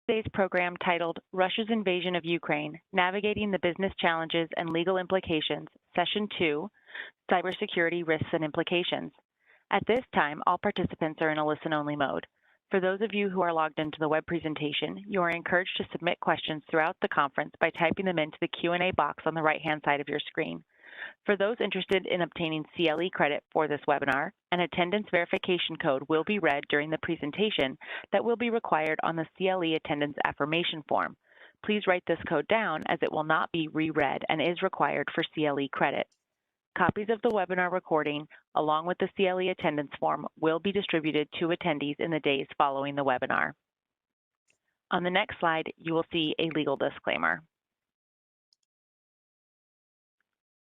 today's program titled Russia's Invasion of Ukraine, Navigating the Business Challenges and Legal Implications, Session 2, Cybersecurity Risks and Implications. At this time, all participants are in a listen-only mode. For those of you who are logged into the web presentation, you are encouraged to submit questions throughout the conference by typing them into the Q&A box on the right-hand side of your screen. For those interested in obtaining CLE credit for this webinar, an attendance verification code will be read during the presentation that will be required on the CLE attendance affirmation form. Please write this code down as it will not be reread and is required for CLE credit. Copies of the webinar recording, along with the CLE attendance form, will be distributed to attendees in the days following the webinar. On the next slide, you will see a legal disclaimer.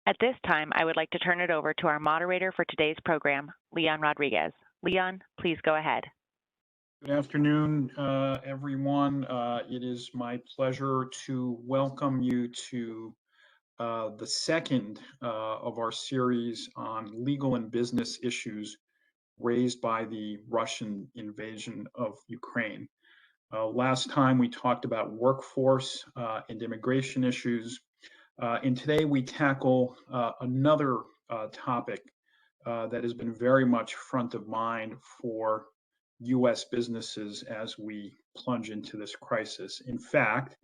At this time, I would like to turn it over to our moderator for today's program, Leon Rodriguez. Leon, please go ahead. Good afternoon, everyone. It is my pleasure to welcome you to the second of our series on legal and business issues raised by the Russian invasion of Ukraine. Last time we talked about workforce and immigration issues. And today we tackle another topic that has been very much front of mind for U.S. businesses as we plunge into this crisis. In fact,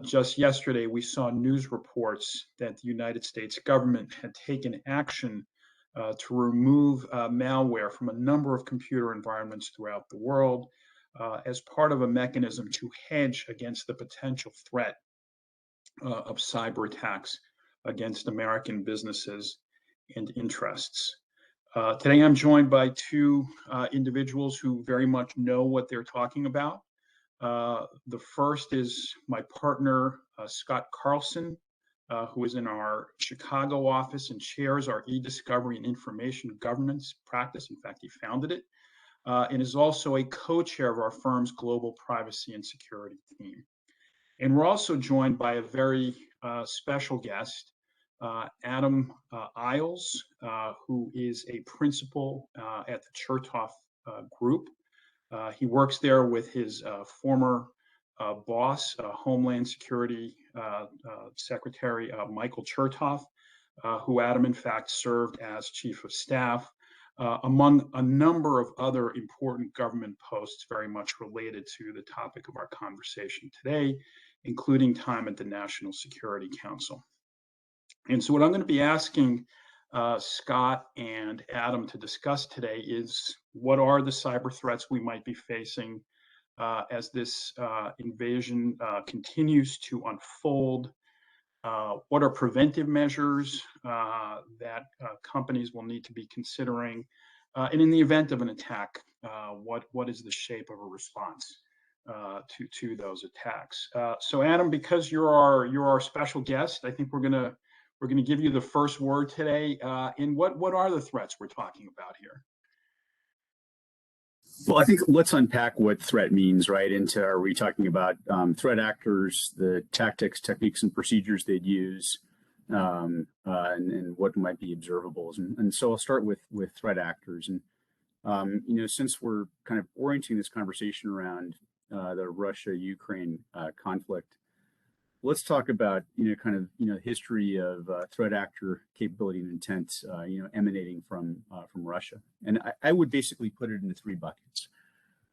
just yesterday we saw news reports that the United States government had taken action to remove malware from a number of computer environments throughout the world as part of a mechanism to hedge against the potential threat of cyber attacks against American businesses and interests. Today I'm joined by two individuals who very much know what they're talking about. The first is my partner, Scott Carlson, who is in our Chicago office and chairs our e-discovery and information governance practice. In fact, he founded it, and is also a co-chair of our firm's global privacy and security team. And we're also joined by a very special guest, Adam Isles, who is a principal at the Chertoff Group. He works there with his former boss, Homeland Security Secretary Michael Chertoff, who Adam, in fact, served as chief of staff, among a number of other important government posts very much related to the topic of our conversation today, including time at the National Security Council. And so what I'm going to be asking Scott and Adam to discuss today is what are the cyber threats we might be facing as this invasion continues to unfold? What are preventive measures that companies will need to be considering? And in the event of an attack, what is the shape of a response to those attacks? So Adam, because you're our special guest, I think we're gonna give you the first word today. And what are the threats we're talking about here? Well, I think let's unpack what threat means, right? Into are we talking about threat actors, the tactics, techniques, and procedures they'd use, and what might be observables? And so I'll start with threat actors. And since we're kind of orienting this conversation around the Russia-Ukraine conflict, let's talk about history of threat actor capability and intent emanating from Russia. And I would basically put it into three buckets.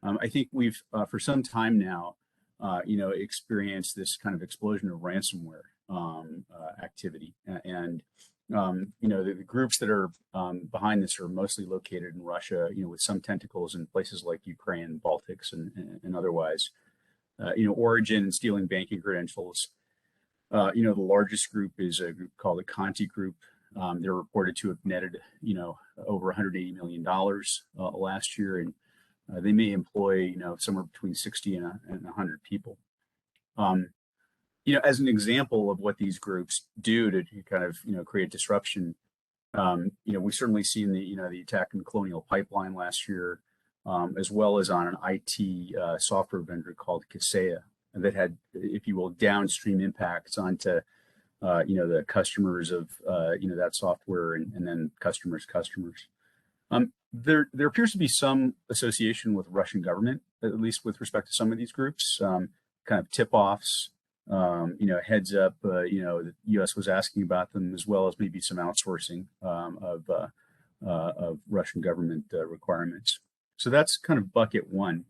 I think we've for some time now experienced this kind of explosion of ransomware activity, and the groups that are behind this are mostly located in Russia, with some tentacles in places like Ukraine, Baltics, and otherwise. Origin and stealing banking credentials. The largest group is a group called the Conti Group. They're reported to have netted, over $180 million last year, and they may employ, somewhere between 60 and 100 people. As an example of what these groups do to kind of, create disruption, we've certainly seen the attack in Colonial Pipeline last year, as well as on an IT software vendor called Kaseya that had, if you will, downstream impacts onto, the customers of, that software and then customers. There appears to be some association with Russian government, at least with respect to some of these groups, kind of tip-offs, heads up, the U.S. was asking about them, as well as maybe some outsourcing of Russian government requirements. So that's kind of bucket one.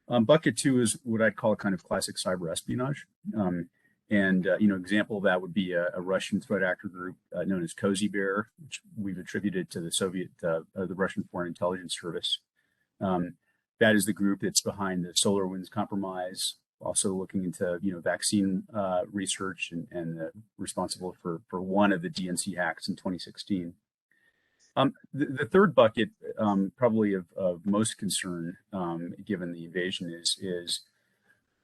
Bucket two is what I'd call kind of classic cyber espionage. Example of that would be a Russian threat actor group known as Cozy Bear, which we've attributed to the the Russian Foreign Intelligence Service. That is the group that's behind the SolarWinds compromise, also looking into vaccine research and responsible for one of the DNC hacks in 2016. The third bucket, probably of most concern, given the invasion, is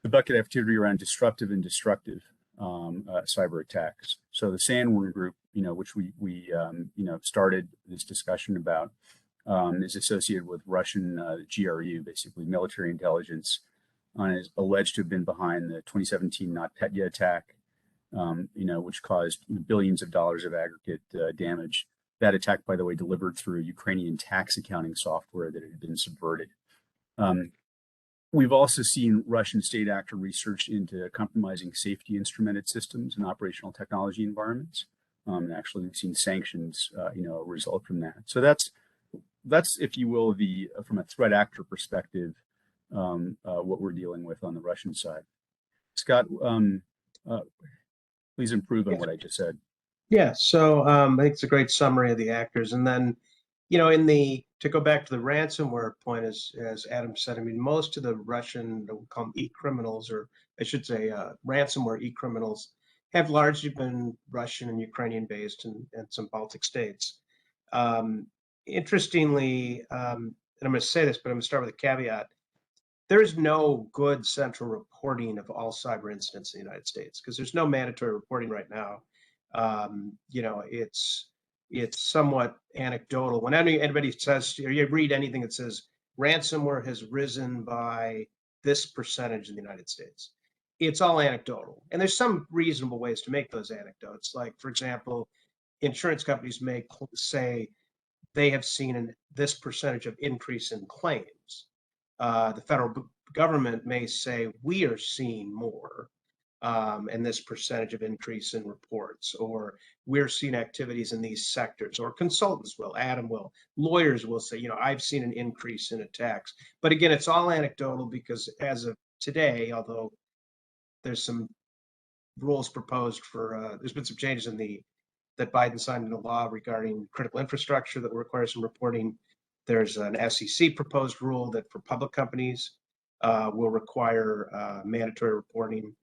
the bucket activity around disruptive and destructive cyber attacks. So the Sandworm group, which we started this discussion about, is associated with Russian GRU, basically military intelligence, and is alleged to have been behind the 2017 NotPetya attack, which caused billions of dollars of aggregate damage. That attack, by the way, delivered through Ukrainian tax accounting software that had been subverted. We've also seen Russian state actor research into compromising safety instrumented systems and operational technology environments. Actually, we've seen sanctions, result from that. So that's, if you will, from a threat actor perspective, what we're dealing with on the Russian side. Scott, please improve on what I just said. Yeah, so I think it's a great summary of the actors. And then, to go back to the ransomware point, as Adam said, I mean, most of the Russian, we'll call them e-criminals, or I should say ransomware e-criminals, have largely been Russian and Ukrainian based and some Baltic states. Interestingly, and I'm going to say this, but I'm going to start with a caveat. There is no good central reporting of all cyber incidents in the United States because there's no mandatory reporting right now. It's somewhat anecdotal. When anybody says, or you read anything that says ransomware has risen by this percentage in the United States, it's all anecdotal. And there's some reasonable ways to make those anecdotes. Like, for example, insurance companies may say they have seen this percentage of increase in claims. The federal government may say we are seeing more. And this percentage of increase in reports, or we're seeing activities in these sectors, or consultants will, Adam will, lawyers will say, I've seen an increase in attacks. But again, it's all anecdotal because as of today, although there's some rules proposed for, there's been some changes that Biden signed into law regarding critical infrastructure that will require some reporting. There's an SEC proposed rule that for public companies will require mandatory reporting.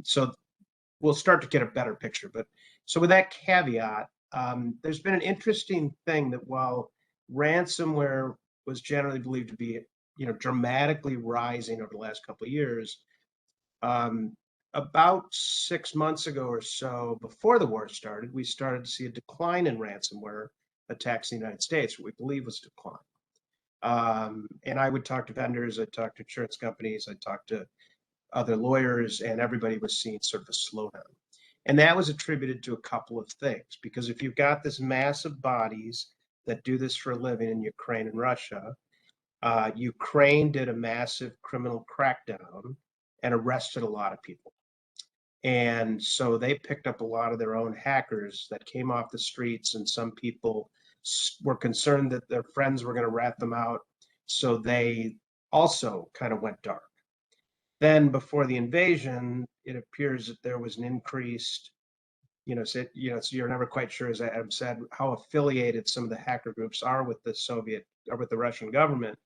So we'll start to get a better picture. But so with that caveat, there's been an interesting thing that while ransomware was generally believed to be, dramatically rising over the last couple of years, about 6 months ago or so, before the war started, we started to see a decline in ransomware attacks in the United States, what we believe was a decline. And I would talk to vendors, I'd talk to insurance companies, I'd talk to other lawyers, and everybody was seeing sort of a slowdown. And that was attributed to a couple of things, because if you've got this massive bodies that do this for a living in Ukraine and Russia, Ukraine did a massive criminal crackdown and arrested a lot of people. And so they picked up a lot of their own hackers that came off the streets, and some people were concerned that their friends were going to rat them out. So they also kind of went dark. Then before the invasion, it appears that there was an increased, so you're never quite sure, as Adam said, how affiliated some of the hacker groups are with the Soviet or with the Russian government.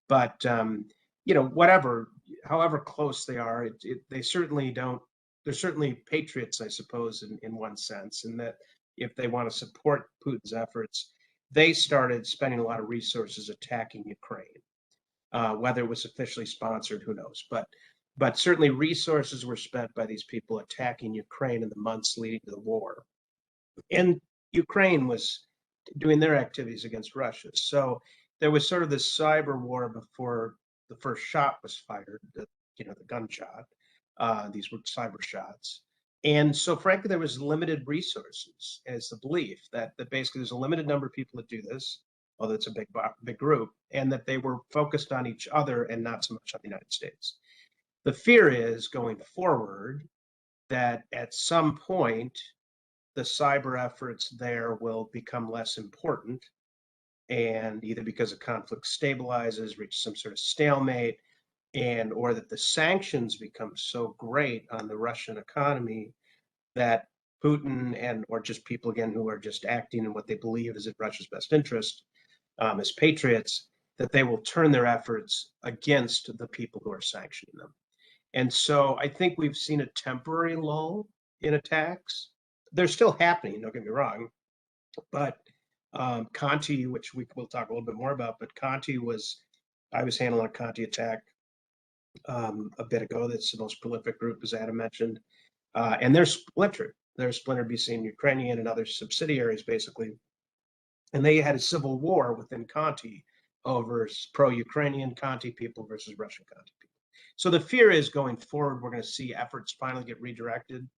But, however close they are, they certainly don't, they're certainly patriots, I suppose, in one sense, in that if they want to support Putin's efforts, they started spending a lot of resources attacking Ukraine. Whether it was officially sponsored, who knows? But certainly resources were spent by these people attacking Ukraine in the months leading to the war. And Ukraine was doing their activities against Russia. So there was sort of this cyber war before the first shot was fired, the gunshot. These were cyber shots. And so frankly, there was limited resources, as the belief that basically there's a limited number of people that do this. although it's a big group, and that they were focused on each other and not so much on the United States. The fear is going forward that at some point, the cyber efforts there will become less important, and either because the conflict stabilizes, reaches some sort of stalemate, and or that the sanctions become so great on the Russian economy that Putin and or just people again who are just acting in what they believe is in Russia's best interest as patriots, that they will turn their efforts against the people who are sanctioning them. And so I think we've seen a temporary lull in attacks. They're still happening, don't get me wrong, but Conti, which we'll talk a little bit more about, but I was handling a Conti attack a bit ago. That's the most prolific group, as Adam mentioned. And they're splintered. They're splintered between Ukrainian and other subsidiaries, basically. And they had a civil war within Conti over pro-Ukrainian Conti people versus Russian Conti people. So the fear is going forward, we're going to see efforts finally get redirected.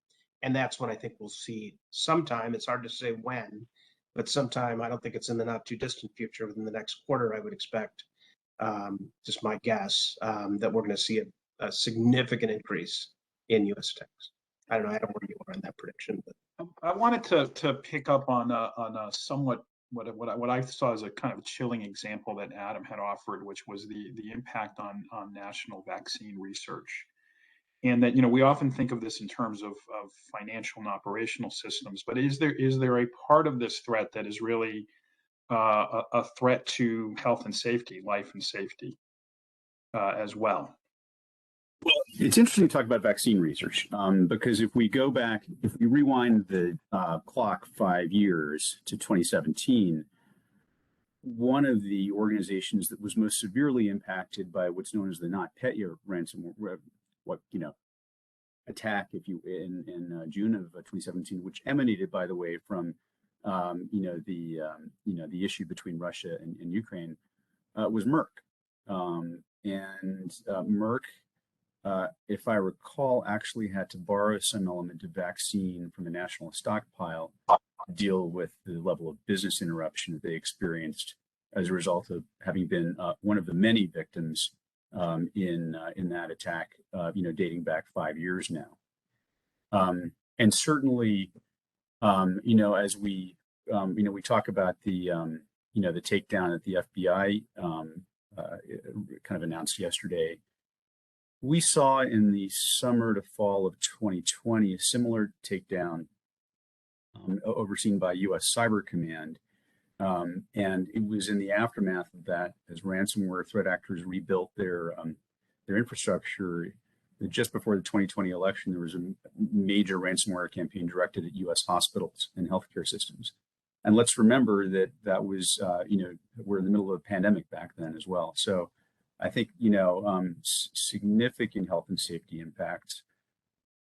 And that's when I think we'll see sometime, it's hard to say when, but sometime, I don't think it's in the not too distant future, within the next quarter, I would expect, just my guess, that we're going to see a significant increase in U.S. attacks. I don't know, Adam, where you are on that prediction. But I wanted to pick up on a somewhat what I saw as a kind of chilling example that Adam had offered, which was the impact on national vaccine research. And that, we often think of this in terms of financial and operational systems, but is there a part of this threat that is really a threat to health and safety, life and safety as well? Well, it's interesting to talk about vaccine research because if we rewind the clock 5 years to 2017, one of the organizations that was most severely impacted by what's known as the NotPetya ransomware, attack, in June of 2017, which emanated, by the way, from the issue between Russia and Ukraine, was Merck, and Merck, if I recall, actually had to borrow some element of vaccine from the national stockpile to deal with the level of business interruption that they experienced as a result of having been one of the many victims in that attack, dating back 5 years now. And certainly, as we talk about the takedown that the FBI kind of announced yesterday, we saw in the summer to fall of 2020 a similar takedown overseen by U.S. Cyber Command. And it was in the aftermath of that, as ransomware threat actors rebuilt their infrastructure. Just before the 2020 election, there was a major ransomware campaign directed at U.S. hospitals and healthcare systems. And let's remember that was, we're in the middle of a pandemic back then as well. So I think, significant health and safety impacts.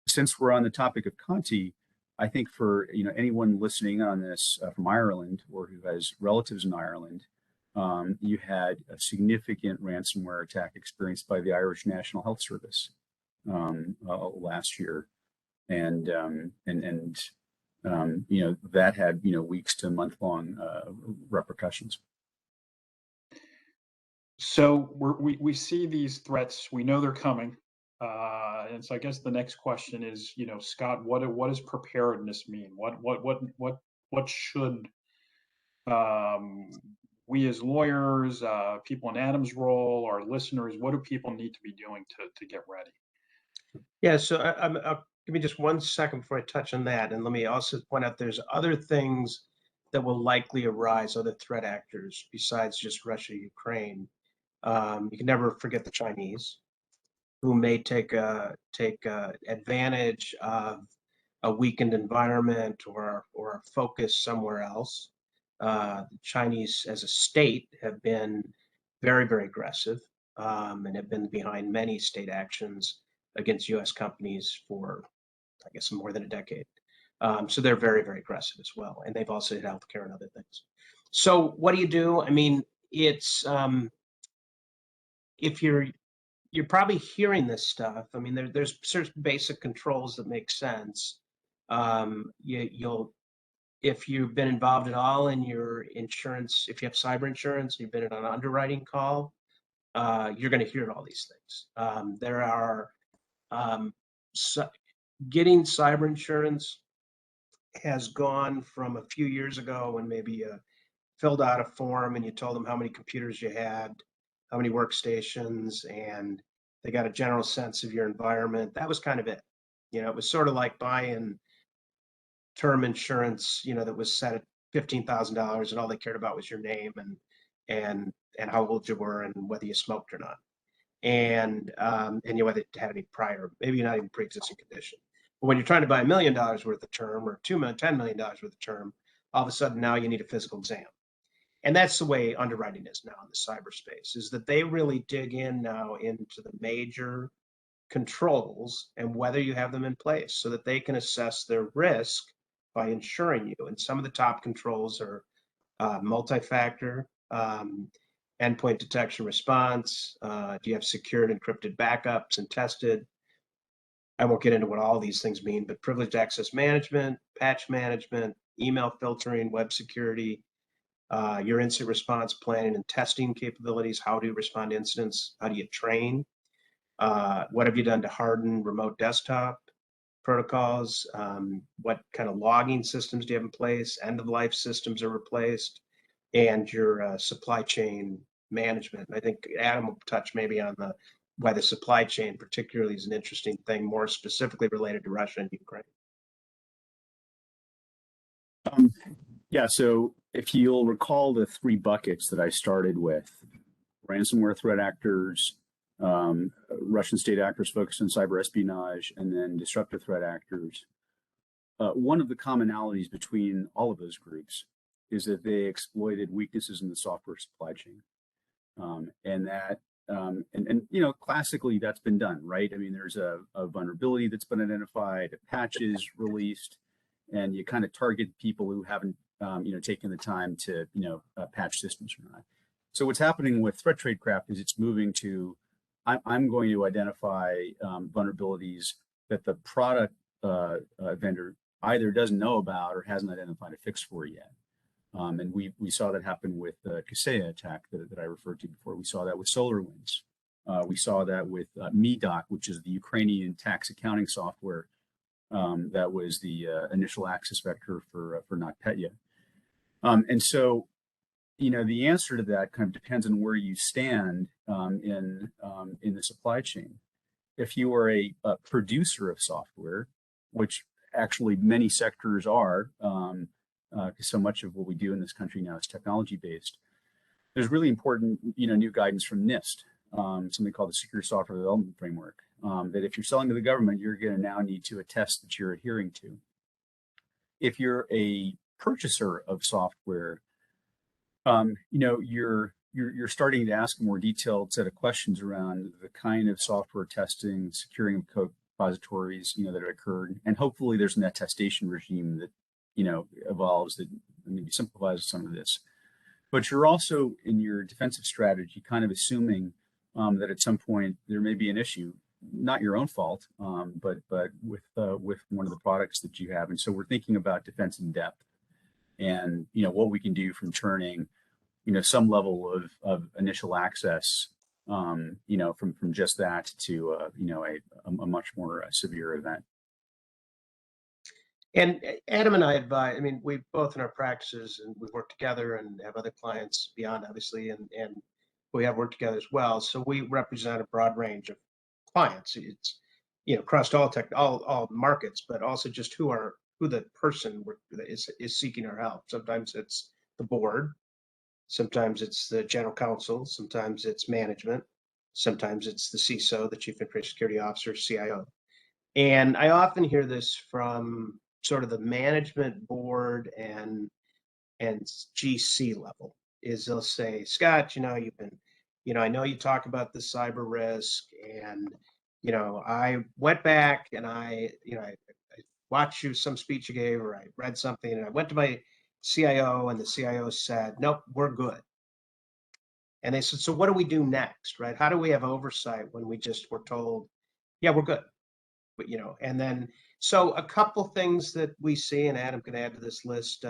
Since we're on the topic of Conti, I think for anyone listening on this from Ireland or who has relatives in Ireland, you had a significant ransomware attack experienced by the Irish National Health Service last year, and that had weeks to month-long repercussions. So we see these threats. We know they're coming, and so I guess the next question is, Scott, what does preparedness mean? What should we as lawyers, people in Adam's role, our listeners, what do people need to be doing to get ready? Yeah, so give me just 1 second before I touch on that, and let me also point out there's other things that will likely arise, other threat actors besides just Russia, Ukraine. You can never forget the Chinese, who may take advantage of a weakened environment or a focus somewhere else. The Chinese, as a state, have been very, very aggressive and have been behind many state actions against U.S. companies for, I guess, more than a decade. So they're very, very aggressive as well, and they've also hit healthcare and other things. So what do you do? I mean, it's if you're probably hearing this stuff. I mean, there's certain basic controls that make sense. if you've been involved at all in your insurance, if you have cyber insurance, you've been in an underwriting call, you're going to hear all these things. There are getting cyber insurance has gone from a few years ago when maybe you filled out a form and you told them how many computers you had, how many workstations, and they got a general sense of your environment. That was kind of it. It was sort of like buying term insurance, that was set at $15,000, and all they cared about was your name and how old you were and whether you smoked or not, and whether it had any prior, maybe not even pre-existing condition. But when you're trying to buy $1 million worth of term or $10 million worth of term, all of a sudden now you need a physical exam. And that's the way underwriting is now in the cyberspace, is that they really dig in now into the major controls and whether you have them in place so that they can assess their risk by insuring you. And some of the top controls are multi-factor, endpoint detection response. Do you have secured encrypted backups and tested? I won't get into what all these things mean, but privileged access management, patch management, email filtering, web security, your incident response planning and testing capabilities. How do you respond to incidents? How do you train? What have you done to harden remote desktop protocols? What kind of logging systems do you have in place? End of life systems are replaced, and your supply chain management. And I think Adam will touch maybe on why the supply chain particularly is an interesting thing, more specifically related to Russia and Ukraine. Yeah, so if you'll recall the three buckets that I started with, ransomware threat actors, Russian state actors focused on cyber espionage, and then disruptive threat actors. One of the commonalities between all of those groups is that they exploited weaknesses in the software supply chain. Classically that's been done, right? I mean, there's a vulnerability that's been identified, a patch is released, and you kind of target people who haven't, taken the time to, patch systems or not. So what's happening with threat tradecraft is it's moving to, I'm going to identify vulnerabilities that the product vendor either doesn't know about or hasn't identified a fix for yet. And we saw that happen with the Kaseya attack that I referred to before. We saw that with SolarWinds. We saw that with MEDOC, which is the Ukrainian tax accounting software that was the initial access vector for NotPetya. And so, the answer to that kind of depends on where you stand in the supply chain. If you are a producer of software, which actually many sectors are, because so much of what we do in this country now is technology-based, there's really important, new guidance from NIST, something called the Secure Software Development Framework, that if you're selling to the government, you're going to now need to attest that you're adhering to. If you're a purchaser of software, you're starting to ask a more detailed set of questions around the kind of software testing, securing of code repositories, that have occurred, and hopefully there's an attestation regime that, evolves that maybe simplifies some of this. But you're also in your defensive strategy kind of assuming that at some point there may be an issue, not your own fault, but with one of the products that you have. And so we're thinking about defense in depth, and what we can do from turning some level of initial access from just that to a much more severe event. And Adam and I advise, we both in our practices, and we work together and have other clients beyond, obviously, and we have worked together as well. So we represent a broad range of clients. It's, across all markets, but also just who the person is seeking our help. Sometimes it's the board, sometimes it's the general counsel, sometimes it's management, sometimes it's the CISO, the Chief Information Security Officer, CIO. And I often hear this from sort of the management board and GC level, is they'll say, Scott, you've been, I know you talk about the cyber risk, and I went back and I watched some speech you gave, or I read something, and I went to my CIO, and the CIO said, nope, we're good. And they said, so what do we do next, right? How do we have oversight when we just were told, yeah, we're good? but and then so a couple things that we see, and Adam can add to this list,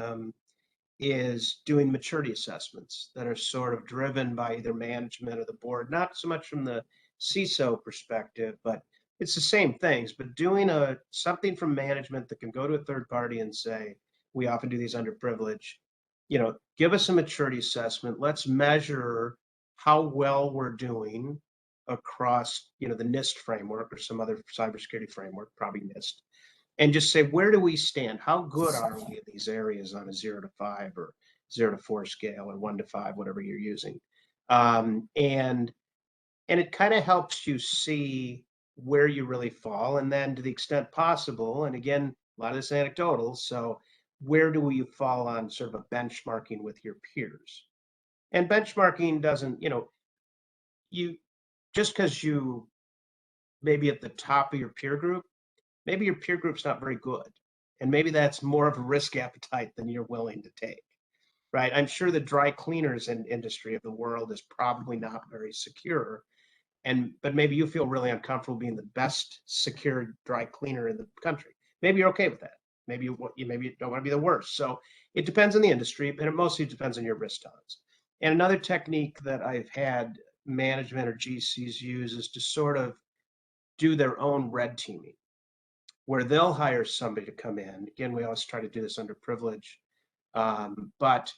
is doing maturity assessments that are sort of driven by either management or the board, not so much from the CISO perspective, but it's the same things, but doing something from management that can go to a third party and say, we often do these underprivileged, give us a maturity assessment. Let's measure how well we're doing across, the NIST framework or some other cybersecurity framework, probably NIST, and just say, where do we stand? How good are we in these areas on a 0 to 5 or 0 to 4 scale, or 1 to 5, whatever you're using. And it kind of helps you see where you really fall. And then to the extent possible, and again, a lot of this anecdotal, so where do you fall on sort of a benchmarking with your peers? And benchmarking doesn't, you just because you maybe at the top of your peer group, maybe your peer group's not very good. And maybe that's more of a risk appetite than you're willing to take, right? I'm sure the dry cleaners industry of the world is probably not very secure. But maybe you feel really uncomfortable being the best secured dry cleaner in the country. Maybe you're okay with that. Maybe you don't want to be the worst. So it depends on the industry, and it mostly depends on your risk tolerance. And another technique that I've had management or GCs use is to sort of do their own red teaming, where they'll hire somebody to come in. Again, we always try to do this under privilege, but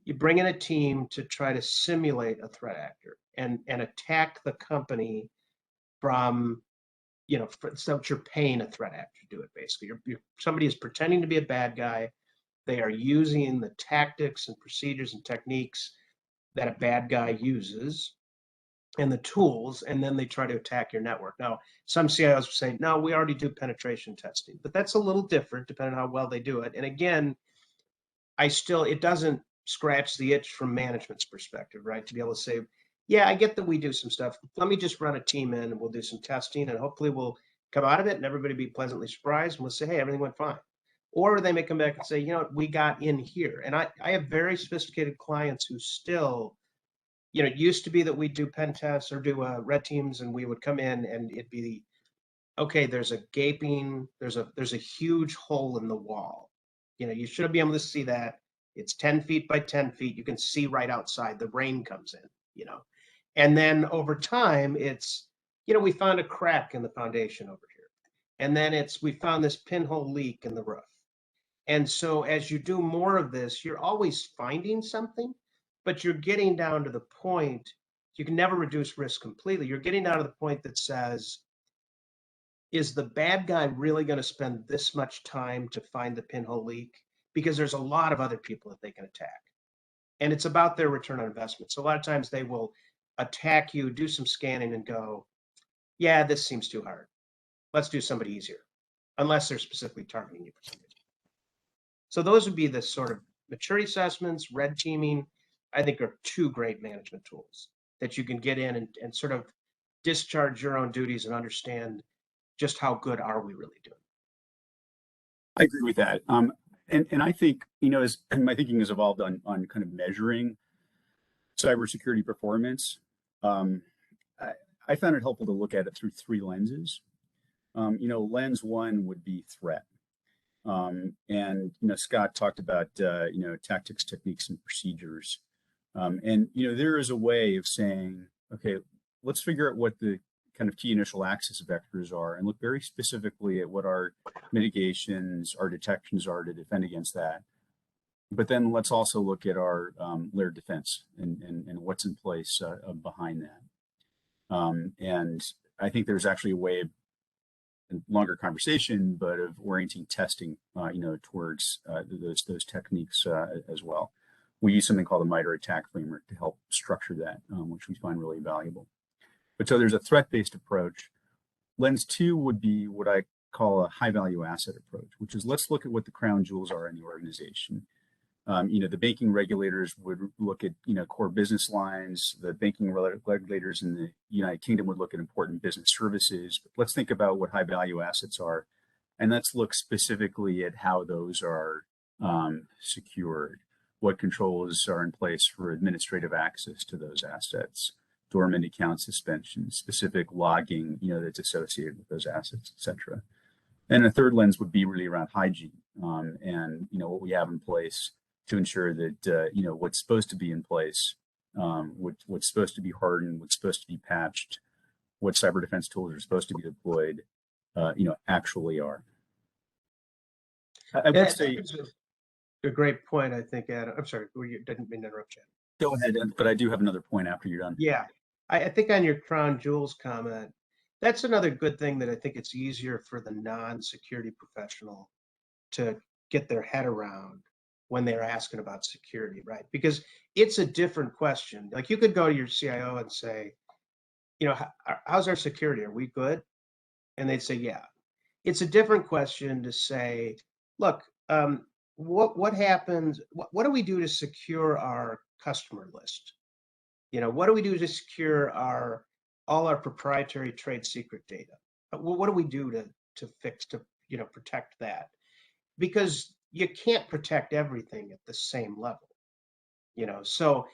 you bring in a team to try to simulate a threat actor and attack the company from, so what you're paying a threat actor to do it, basically. Somebody is pretending to be a bad guy. They are using the tactics and procedures and techniques that a bad guy uses and the tools, and then they try to attack your network. Now, some CIOs will say, no, we already do penetration testing, but that's a little different depending on how well they do it. And again, it doesn't scratch the itch from management's perspective, right? To be able to say, yeah, I get that we do some stuff. Let me just run a team in and we'll do some testing, and hopefully we'll come out of it and everybody be pleasantly surprised and we'll say, hey, everything went fine. Or they may come back and say, we got in here. And I have very sophisticated clients who still, it used to be that we'd do pen tests or do red teams, and we would come in and it'd be, okay, there's a huge hole in the wall. You should be able to see that. It's 10 feet by 10 feet. You can see right outside. The rain comes in, And then over time, it's, we found a crack in the foundation over here. And then we found this pinhole leak in the roof. And so as you do more of this, you're always finding something, but you're getting down to the point, you can never reduce risk completely. You're getting down to the point that says, is the bad guy really going to spend this much time to find the pinhole leak? Because there's a lot of other people that they can attack. And it's about their return on investment. So a lot of times they will attack you, do some scanning and go, yeah, this seems too hard. Let's do somebody easier, unless they're specifically targeting you for some reason. So those would be the sort of maturity assessments, red teaming, I think are two great management tools that you can get in and sort of discharge your own duties and understand just how good are we really doing. I agree with that. And I think, as my thinking has evolved on kind of measuring cybersecurity performance, I found it helpful to look at it through three lenses. Lens one would be threat. And Scott talked about tactics, techniques, and procedures. And there is a way of saying, okay, let's figure out what the kind of key initial access vectors are and look very specifically at what our mitigations, our detections are to defend against that. But then let's also look at our layered defense and what's in place behind that. And I think there's actually a way of longer conversation, but of orienting testing, towards those techniques as well. We use something called the MITRE ATT&CK framework to help structure that, which we find really valuable. But so there's a threat-based approach. Lens two would be what I call a high-value asset approach, which is let's look at what the crown jewels are in the organization. The banking regulators would look at core business lines. The banking regulators in the United Kingdom would look at important business services. But let's think about what high value assets are, and let's look specifically at how those are secured. What controls are in place for administrative access to those assets? dormant account suspension, specific logging, that's associated with those assets, et cetera. And a third lens would be really around hygiene, and what we have in place to ensure that what's supposed to be in place, what's supposed to be hardened, what's supposed to be patched, what cyber defense tools are supposed to be deployed, actually are. I would say a great point. I think, Adam. I'm sorry, didn't mean to interrupt you. Go ahead, but I do have another point after you're done. Yeah, I think on your crown jewels comment, that's another good thing that I think it's easier for the non-security professional to get their head around when they're asking about security, right? Because it's a different question. Like you could go to your CIO and say, how's our security? Are we good? And they'd say, yeah. It's a different question to say, look, what happens? What do we do to secure our customer list? What do we do to secure all our proprietary trade secret data? What do we do to protect that? Because you can't protect everything at the same level, So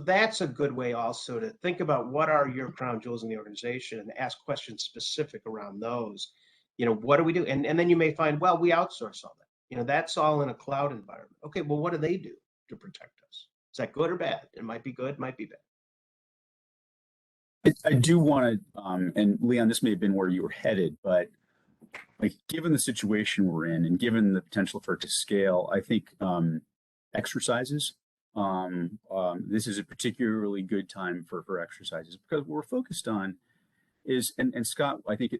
that's a good way also to think about what are your crown jewels in the organization and ask questions specific around those. What do we do? And then you may find, well, we outsource all that. That's all in a cloud environment. Okay, well, what do they do to protect us? Is that good or bad? It might be good, might be bad. I do want to, and Leon, this may have been where you were headed, but given the situation we're in and given the potential for it to scale, I think exercises, this is a particularly good time for exercises, because what we're focused on is, and Scott, I think,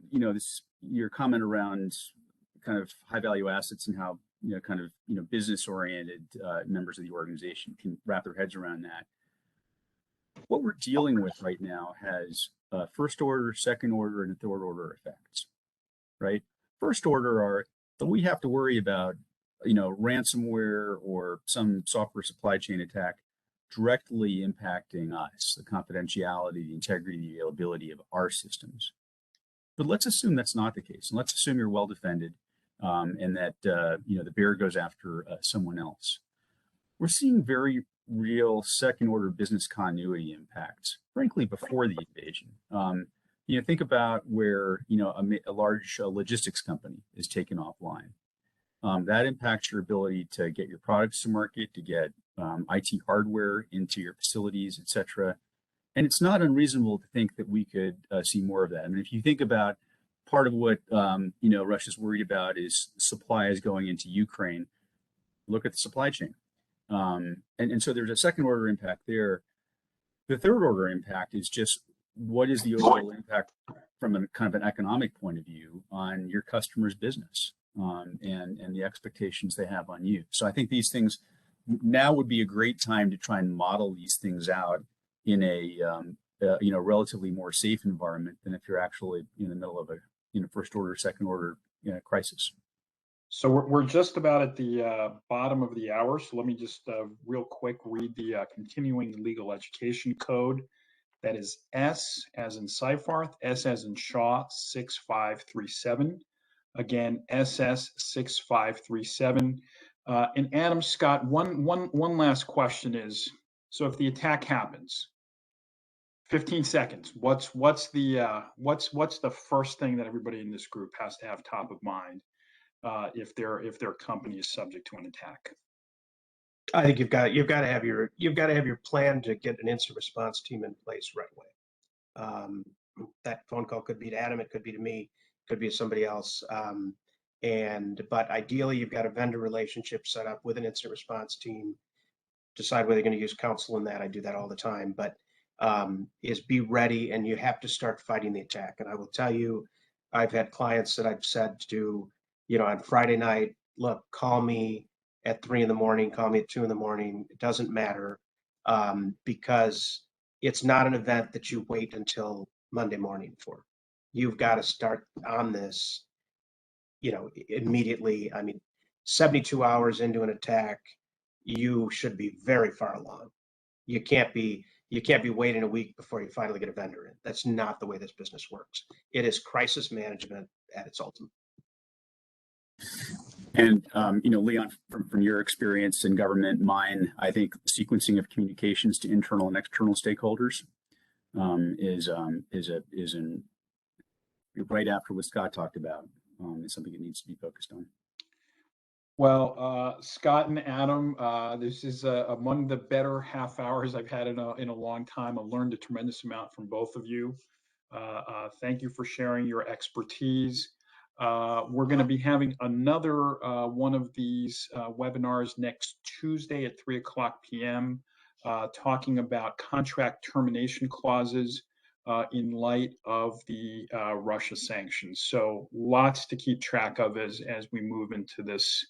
your comment around kind of high value assets and how, business oriented members of the organization can wrap their heads around that. What we're dealing with right now has first order, second order, and third order effects, right? First order are that we have to worry about, ransomware or some software supply chain attack directly impacting us, the confidentiality, the integrity, the availability of our systems. But let's assume that's not the case, and let's assume you're well defended, and that the bear goes after someone else. We're seeing very real second order business continuity impacts, frankly, before the invasion. Think about where a large logistics company is taken offline. That impacts your ability to get your products to market, to get IT hardware into your facilities, et cetera. And it's not unreasonable to think that we could see more of that. I mean, if you think about part of what Russia's worried about is supplies going into Ukraine, look at the supply chain. And so there's a second order impact there. The third order impact is just what is the overall impact from a kind of an economic point of view on your customer's business, and the expectations they have on you. So I think these things now would be a great time to try and model these things out in a relatively more safe environment than if you're actually in the middle of a first order, second order crisis. So we're just about at the bottom of the hour. So let me just real quick read the continuing legal education code. That is S as in Seyfarth, S as in Shaw 6537. Again, SS 6537. And Adam, Scott, one last question is: so if the attack happens, 15 seconds. What's the first thing that everybody in this group has to have top of mind if their company is subject to an attack? I think you've got to have your plan to get an instant response team in place right away. That phone call could be to Adam, it could be to me, could be to somebody else. But ideally, you've got a vendor relationship set up with an instant response team. Decide whether you're going to use counsel in that. I do that all the time. But is be ready, and you have to start fighting the attack. And I will tell you, I've had clients that I've said to, on Friday night, look, call me at 3 a.m, call me at 2 a.m. It doesn't matter, because it's not an event that you wait until Monday morning for. You've got to start on this, immediately. I mean, 72 hours into an attack, you should be very far along. You can't be waiting a week before you finally get a vendor in. That's not the way this business works. It is crisis management at its ultimate. And Leon, from your experience in government, mine, I think sequencing of communications to internal and external stakeholders is right after what Scott talked about. Is something that needs to be focused on. Well, Scott and Adam, this is among the better half hours I've had in a long time. I've learned a tremendous amount from both of you. Thank you for sharing your expertise. We're going to be having another one of these webinars next Tuesday at 3:00 p.m. Talking about contract termination clauses in light of the Russia sanctions. So lots to keep track of as we move into this,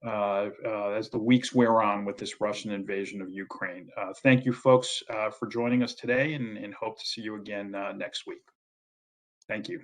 as the weeks wear on with this Russian invasion of Ukraine. Thank you, folks, for joining us today, and hope to see you again next week. Thank you.